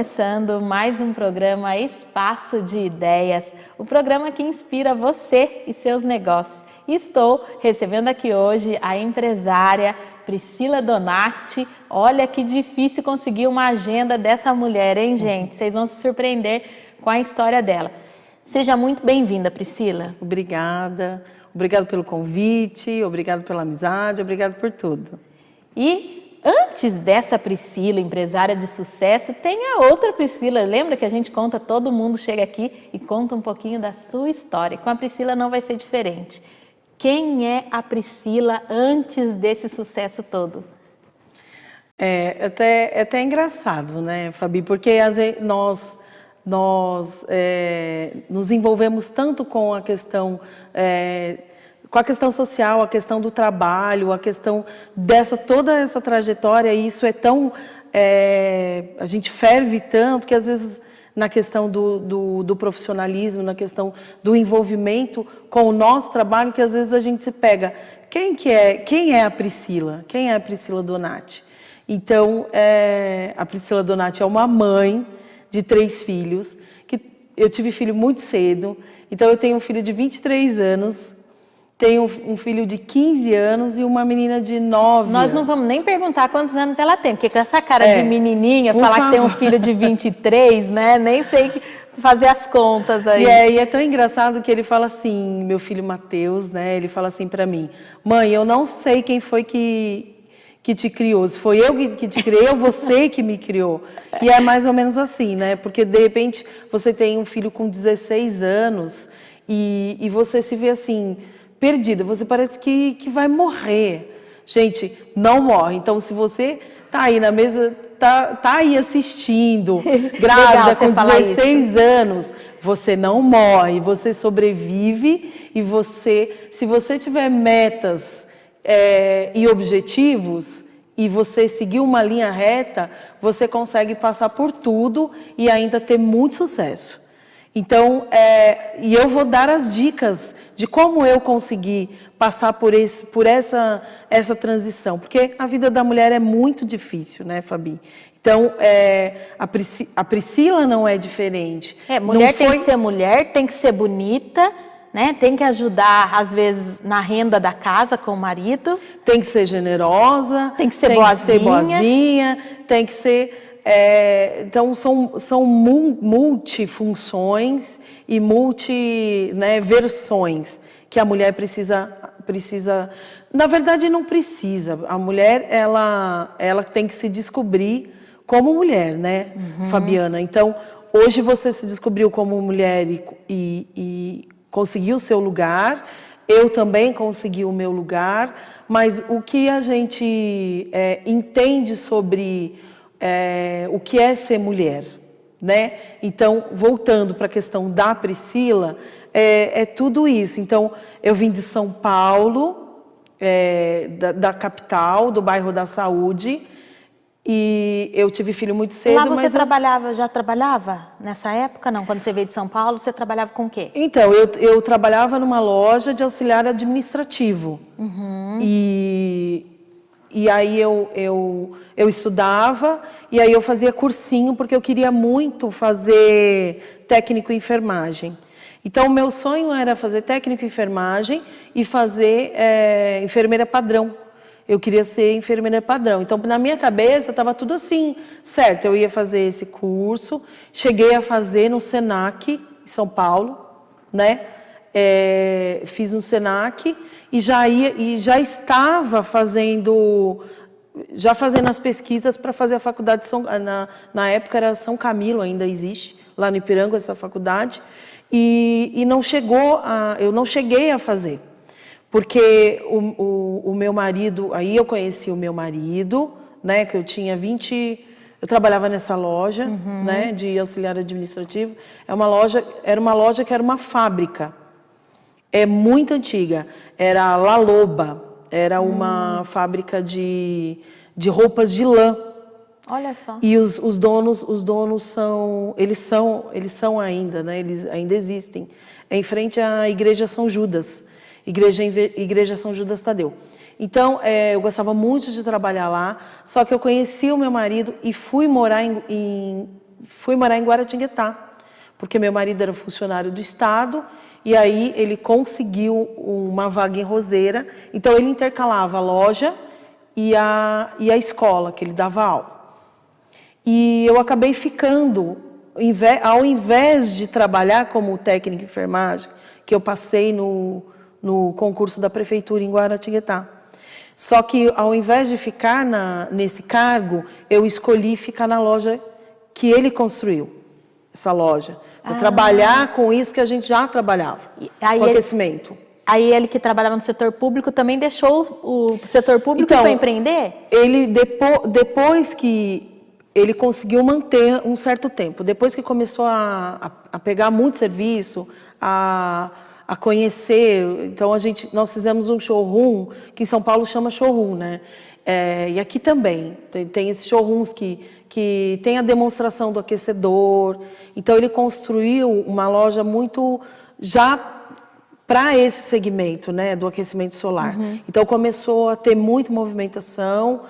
começando mais um programa Espaço de Ideias, o programa que inspira você e seus negócios. E estou recebendo aqui hoje a empresária Priscila Donati. Olha que difícil conseguir uma agenda dessa mulher, hein, gente? Vocês vão se surpreender com a história dela. Seja muito bem-vinda, Priscila. Obrigada. Obrigado pelo convite, obrigado pela amizade, obrigado por tudo. E antes dessa Priscila, empresária de sucesso, tem a outra Priscila. Lembra que a gente conta, todo mundo chega aqui e conta um pouquinho da sua história. Com a Priscila não vai ser diferente. Quem é a Priscila antes desse sucesso todo? É até engraçado, né, Fabi? Porque nós nos envolvemos tanto com a questão social, a questão do trabalho, a questão toda essa trajetória, e isso é tão... a gente ferve tanto que às vezes na questão do profissionalismo, na questão do envolvimento com o nosso trabalho, que às vezes a gente se pega. Quem é a Priscila? Quem é a Priscila Donati? Então, a Priscila Donati é uma mãe de 3 filhos, que eu tive filho muito cedo, então eu tenho um filho de 23 anos, tenho um filho de 15 anos e uma menina de 9 anos. Nós não vamos nem perguntar quantos anos ela tem, porque com essa cara de menininha, falar que tem um filho de 23, né? Nem sei fazer as contas aí. E é tão engraçado que ele fala assim, meu filho Mateus, né? Ele fala assim pra mim, mãe, eu não sei quem foi que te criou, se foi eu que te criei ou você que me criou. E é mais ou menos assim, né? Porque de repente você tem um filho com 16 anos e você se vê assim, perdida, você parece que vai morrer. Gente, não morre. Então, se você tá aí na mesa, tá aí assistindo, grávida com 16 anos, você não morre, você sobrevive e se você tiver metas e objetivos e você seguir uma linha reta, você consegue passar por tudo e ainda ter muito sucesso. Então, e eu vou dar as dicas de como eu consegui passar por essa transição, porque a vida da mulher é muito difícil, né, Fabi? Então, a Priscila não é diferente. Mulher tem que ser mulher, tem que ser bonita, né? Tem que ajudar, às vezes, na renda da casa com o marido. Tem que ser generosa. Tem que ser boazinha. Tem que ser... então, são multifunções e versões que a mulher precisa... Na verdade, não precisa. A mulher, ela tem que se descobrir como mulher, né, Fabiana? Então, hoje você se descobriu como mulher e conseguiu o seu lugar, eu também consegui o meu lugar, mas o que a gente entende sobre o que é ser mulher, né? Então, voltando para a questão da Priscila, é tudo isso. Então, eu vim de São Paulo, da capital, do bairro da Saúde, e eu tive filho muito cedo. Lá você já trabalhava nessa época? Não, quando você veio de São Paulo, você trabalhava com o quê? Então, eu trabalhava numa loja de auxiliar administrativo. E aí eu estudava, e aí eu fazia cursinho, porque eu queria muito fazer técnico em enfermagem. Então, o meu sonho era fazer técnico em enfermagem e fazer enfermeira padrão. Eu queria ser enfermeira padrão. Então, na minha cabeça, estava tudo assim, certo? Eu ia fazer esse curso, cheguei a fazer no Senac, em São Paulo, né? Fiz no Senac e já estava fazendo as pesquisas para fazer a faculdade na época era São Camilo, ainda existe, lá no Ipiranga, essa faculdade, e eu não cheguei a fazer. Porque o meu marido, aí eu conheci o meu marido, né, que eu tinha eu trabalhava nessa loja, né, de auxiliar administrativo. Era uma loja que era uma fábrica, muito antiga, era a La Loba, era uma fábrica de roupas de lã. Olha só. E os donos eles são ainda, né, eles ainda existem, em frente à Igreja São Judas. Igreja São Judas Tadeu. Então, eu gostava muito de trabalhar lá, só que eu conheci o meu marido e fui morar fui morar em Guaratinguetá, porque meu marido era funcionário do Estado, e aí ele conseguiu uma vaga em Roseira, então ele intercalava a loja e a escola, que ele dava aula. E eu acabei ficando, ao invés de trabalhar como técnica de enfermagem, que eu passei no concurso da prefeitura em Guaratinguetá. Só que ao invés de ficar nesse cargo, eu escolhi ficar na loja que ele construiu, essa loja. Para trabalhar com isso que a gente já trabalhava, com aquecimento. Aí ele que trabalhava no setor público também deixou o setor público para empreender? Ele depois que ele conseguiu manter um certo tempo, depois que começou a pegar muito serviço, a conhecer, então nós fizemos um showroom, que em São Paulo chama showroom, né? E aqui também, tem esses showrooms que tem a demonstração do aquecedor, então ele construiu uma loja muito já para esse segmento, né, do aquecimento solar. Então começou a ter muita movimentação,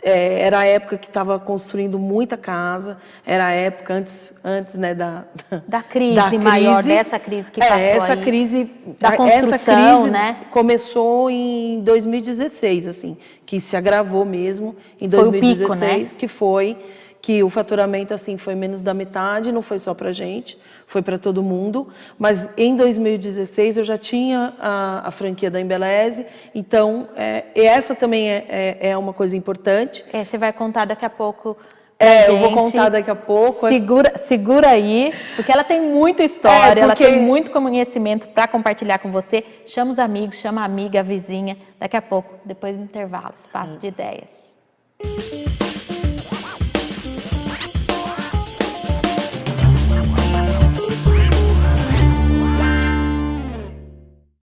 era a época que estava construindo muita casa, era a época antes né, da crise maior, dessa crise que passou essa aí. Crise, da construção, essa crise, né? Começou em 2016, assim, que se agravou mesmo em 2016, foi o pico, né? Que o faturamento assim foi menos da metade, não foi só para a gente, foi para todo mundo. Mas em 2016 eu já tinha a franquia da Embeleze, então essa também é uma coisa importante. Você vai contar daqui a pouco. Eu vou contar daqui a pouco. Segura aí, porque ela tem muita história, ela tem muito conhecimento para compartilhar com você. Chama os amigos, chama a amiga, a vizinha. Daqui a pouco, depois do intervalo, Espaço de Ideias.